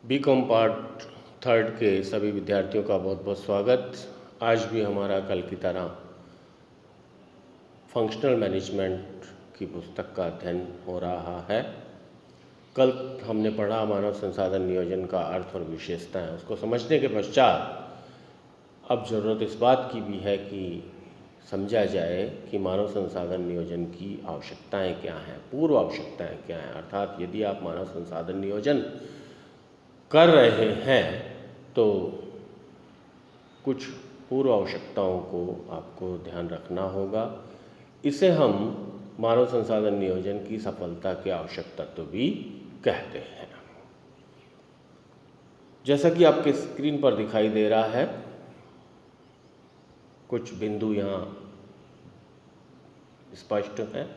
BCom part third के सभी विद्यार्थियों का बहुत बहुत स्वागत। आज भी हमारा कल की तरह फंक्शनल मैनेजमेंट की पुस्तक का अध्ययन हो रहा है। कल हमने पढ़ा मानव संसाधन नियोजन का अर्थ और विशेषताएं। उसको समझने के पश्चात अब ज़रूरत इस बात की भी है कि समझा जाए कि मानव संसाधन नियोजन की आवश्यकताएं क्या हैं, पूर्व आवश्यकताएं क्या हैं। अर्थात यदि आप मानव संसाधन नियोजन कर रहे हैं तो कुछ पूर्व आवश्यकताओं को आपको ध्यान रखना होगा। इसे हम मानव संसाधन नियोजन की सफलता के आवश्यक तत्व भी कहते हैं। जैसा कि आपके स्क्रीन पर दिखाई दे रहा है, कुछ बिंदु यहाँ स्पष्ट हैं,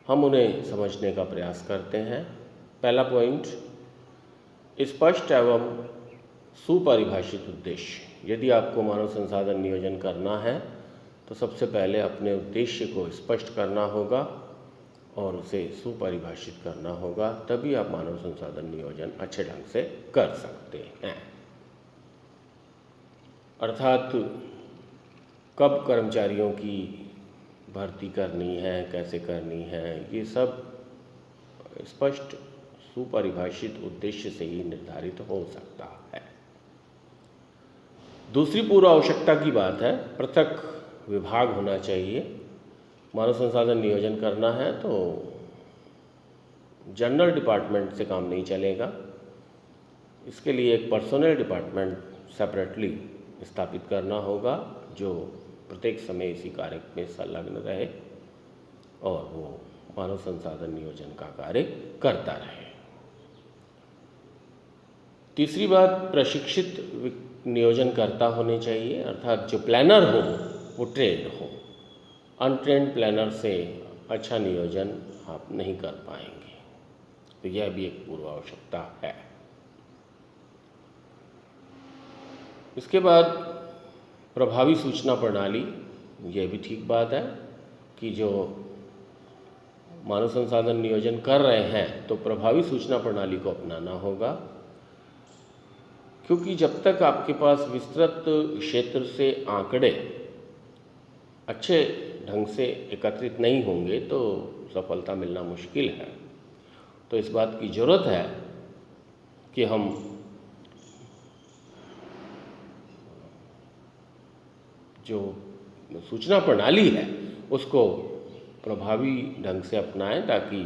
हम उन्हें समझने का प्रयास करते हैं। पहला पॉइंट, स्पष्ट एवं सुपरिभाषित उद्देश्य। यदि आपको मानव संसाधन नियोजन करना है तो सबसे पहले अपने उद्देश्य को स्पष्ट करना होगा और उसे सुपरिभाषित करना होगा, तभी आप मानव संसाधन नियोजन अच्छे ढंग से कर सकते हैं। अर्थात कब कर्मचारियों की भर्ती करनी है, कैसे करनी है, ये सब स्पष्ट सुपरिभाषित उद्देश्य से ही निर्धारित हो सकता है। दूसरी पूर्व आवश्यकता की बात है, पृथक विभाग होना चाहिए। मानव संसाधन नियोजन करना है तो जनरल डिपार्टमेंट से काम नहीं चलेगा। इसके लिए एक पर्सनल डिपार्टमेंट सेपरेटली स्थापित करना होगा जो प्रत्येक समय इसी कार्य में संलग्न रहे और वो मानव संसाधन नियोजन का कार्य करता रहे। तीसरी बात, प्रशिक्षित नियोजनकर्ता होने चाहिए। अर्थात जो प्लानर हो वो ट्रेंड हो। अनट्रेंड प्लानर से अच्छा नियोजन आप नहीं कर पाएंगे, तो यह भी एक पूर्व आवश्यकता है। इसके बाद प्रभावी सूचना प्रणाली, यह भी ठीक बात है कि जो मानव संसाधन नियोजन कर रहे हैं तो प्रभावी सूचना प्रणाली को अपनाना होगा, क्योंकि जब तक आपके पास विस्तृत क्षेत्र से आंकड़े अच्छे ढंग से एकत्रित नहीं होंगे तो सफलता मिलना मुश्किल है। तो इस बात की ज़रूरत है कि हम जो सूचना प्रणाली है उसको प्रभावी ढंग से अपनाएं ताकि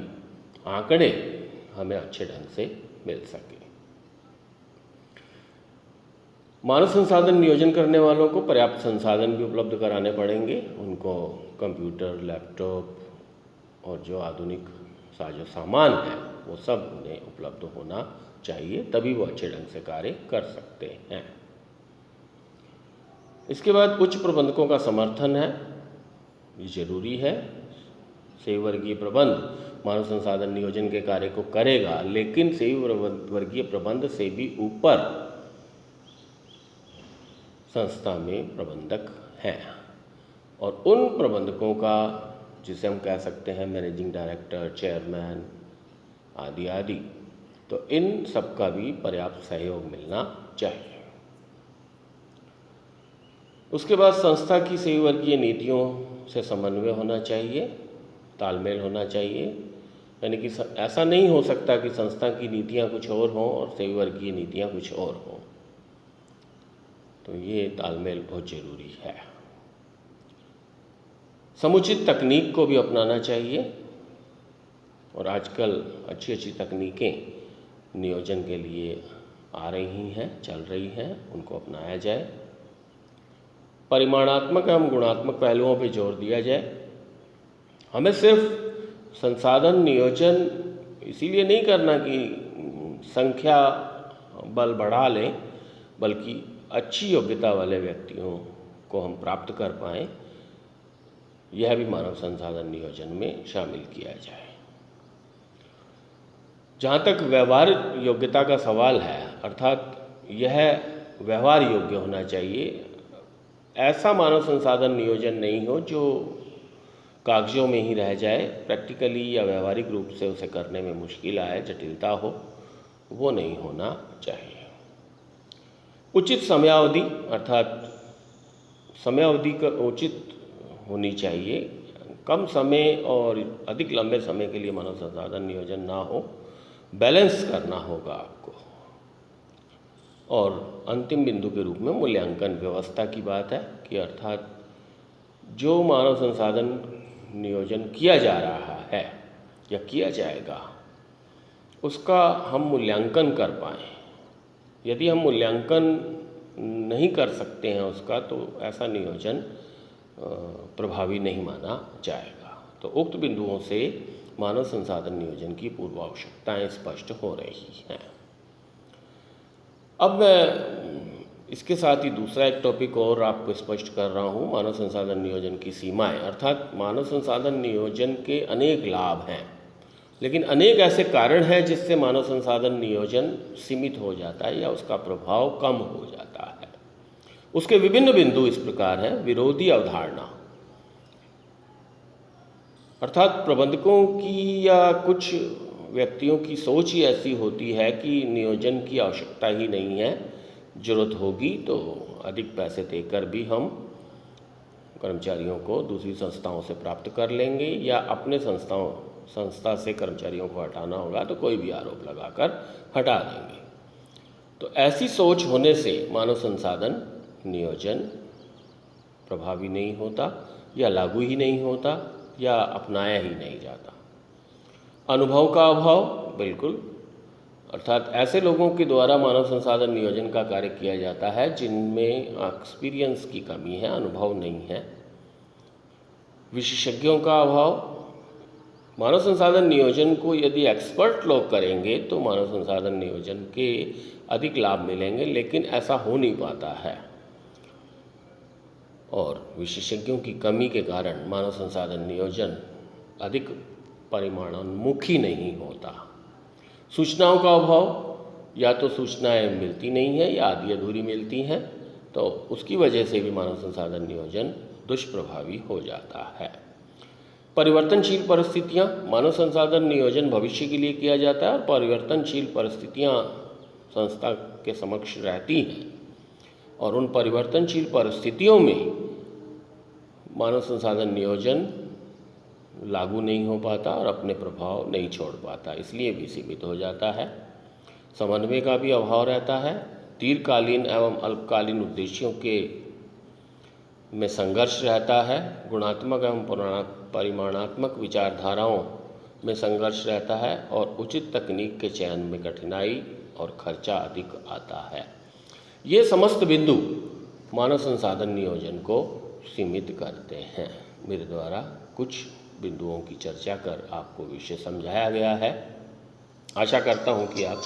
आंकड़े हमें अच्छे ढंग से मिल सके। मानव संसाधन नियोजन करने वालों को पर्याप्त संसाधन भी उपलब्ध कराने पड़ेंगे। उनको कंप्यूटर, लैपटॉप और जो आधुनिक साजो सामान है वो सब उन्हें उपलब्ध होना चाहिए, तभी वो अच्छे ढंग से कार्य कर सकते हैं। इसके बाद उच्च प्रबंधकों का समर्थन है, ये जरूरी है। सेवी वर्गीय प्रबंध मानव संसाधन नियोजन के कार्य को करेगा, लेकिन सेवी वर्गीय प्रबंध से भी ऊपर संस्था में प्रबंधक हैं और उन प्रबंधकों का, जिसे हम कह सकते हैं मैनेजिंग डायरेक्टर, चेयरमैन आदि आदि, तो इन सब का भी पर्याप्त सहयोग मिलना चाहिए। उसके बाद संस्था की सेवी वर्गीय नीतियों से समन्वय होना चाहिए, तालमेल होना चाहिए। यानी कि ऐसा नहीं हो सकता कि संस्था की नीतियां कुछ और हों और सेवी वर्गीय नीतियां कुछ और हों, तो ये तालमेल बहुत जरूरी है। समुचित तकनीक को भी अपनाना चाहिए और आजकल अच्छी अच्छी तकनीकें नियोजन के लिए आ रही हैं, चल रही हैं, उनको अपनाया जाए। परिमाणात्मक एवं गुणात्मक पहलुओं पर जोर दिया जाए। हमें सिर्फ संसाधन नियोजन इसीलिए नहीं करना कि संख्या बल बढ़ा लें, बल्कि अच्छी योग्यता वाले व्यक्तियों को हम प्राप्त कर पाएँ, यह भी मानव संसाधन नियोजन में शामिल किया जाए। जहाँ तक व्यवहार योग्यता का सवाल है, अर्थात यह व्यवहार योग्य होना चाहिए। ऐसा मानव संसाधन नियोजन नहीं हो जो कागजों में ही रह जाए, प्रैक्टिकली या व्यवहारिक रूप से उसे करने में मुश्किल आए, जटिलता हो, वो नहीं होना चाहिए। उचित समयावधि अर्थात समयावधि का उचित होनी चाहिए। कम समय और अधिक लंबे समय के लिए मानव संसाधन नियोजन ना हो, बैलेंस करना होगा आपको। और अंतिम बिंदु के रूप में मूल्यांकन व्यवस्था की बात है कि अर्थात जो मानव संसाधन नियोजन किया जा रहा है या किया जाएगा उसका हम मूल्यांकन कर पाएँ। यदि हम मूल्यांकन नहीं कर सकते हैं उसका, तो ऐसा नियोजन प्रभावी नहीं माना जाएगा। तो उक्त बिंदुओं से मानव संसाधन नियोजन की पूर्व आवश्यकताएँ स्पष्ट हो रही हैं। अब मैं इसके साथ ही दूसरा एक टॉपिक और आपको स्पष्ट कर रहा हूँ, मानव संसाधन नियोजन की सीमाएं। अर्थात मानव संसाधन नियोजन के अनेक लाभ हैं, लेकिन अनेक ऐसे कारण हैं जिससे मानव संसाधन नियोजन सीमित हो जाता है या उसका प्रभाव कम हो जाता है। उसके विभिन्न बिंदु इस प्रकार हैं। विरोधी अवधारणा, अर्थात प्रबंधकों की या कुछ व्यक्तियों की सोच ही ऐसी होती है कि नियोजन की आवश्यकता ही नहीं है, जरूरत होगी तो अधिक पैसे देकर भी हम कर्मचारियों को दूसरी संस्थाओं से प्राप्त कर लेंगे, या अपने संस्था से कर्मचारियों को हटाना होगा तो कोई भी आरोप लगाकर हटा देंगे। तो ऐसी सोच होने से मानव संसाधन नियोजन प्रभावी नहीं होता या लागू ही नहीं होता या अपनाया ही नहीं जाता। अनुभव का अभाव, बिल्कुल, अर्थात ऐसे लोगों के द्वारा मानव संसाधन नियोजन का कार्य किया जाता है जिनमें एक्सपीरियंस की कमी है, अनुभव नहीं है। विशेषज्ञों का अभाव, मानव संसाधन नियोजन को यदि एक्सपर्ट लोग करेंगे तो मानव संसाधन नियोजन के अधिक लाभ मिलेंगे, लेकिन ऐसा हो नहीं पाता है। और विशेषज्ञों की कमी के कारण मानव संसाधन नियोजन अधिक परिमाणोन्मुखी नहीं होता। सूचनाओं का अभाव, या तो सूचनाएं मिलती नहीं है या आधी अधूरी मिलती हैं, तो उसकी वजह से भी मानव संसाधन नियोजन दुष्प्रभावी हो जाता है। परिवर्तनशील परिस्थितियां, मानव संसाधन नियोजन भविष्य के लिए किया जाता है और परिवर्तनशील परिस्थितियां संस्था के समक्ष रहती हैं, और उन परिवर्तनशील परिस्थितियों में मानव संसाधन नियोजन लागू नहीं हो पाता और अपने प्रभाव नहीं छोड़ पाता, इसलिए भी सीमित हो जाता है। समन्वय का भी अभाव रहता है। दीर्घकालीन एवं अल्पकालीन उद्देश्यों के में संघर्ष रहता है। गुणात्मक एवं परिमाणात्मक विचारधाराओं में संघर्ष रहता है और उचित तकनीक के चयन में कठिनाई और खर्चा अधिक आता है। ये समस्त बिंदु मानव संसाधन नियोजन को सीमित करते हैं। मेरे द्वारा कुछ बिंदुओं की चर्चा कर आपको विषय समझाया गया है। आशा करता हूँ कि आप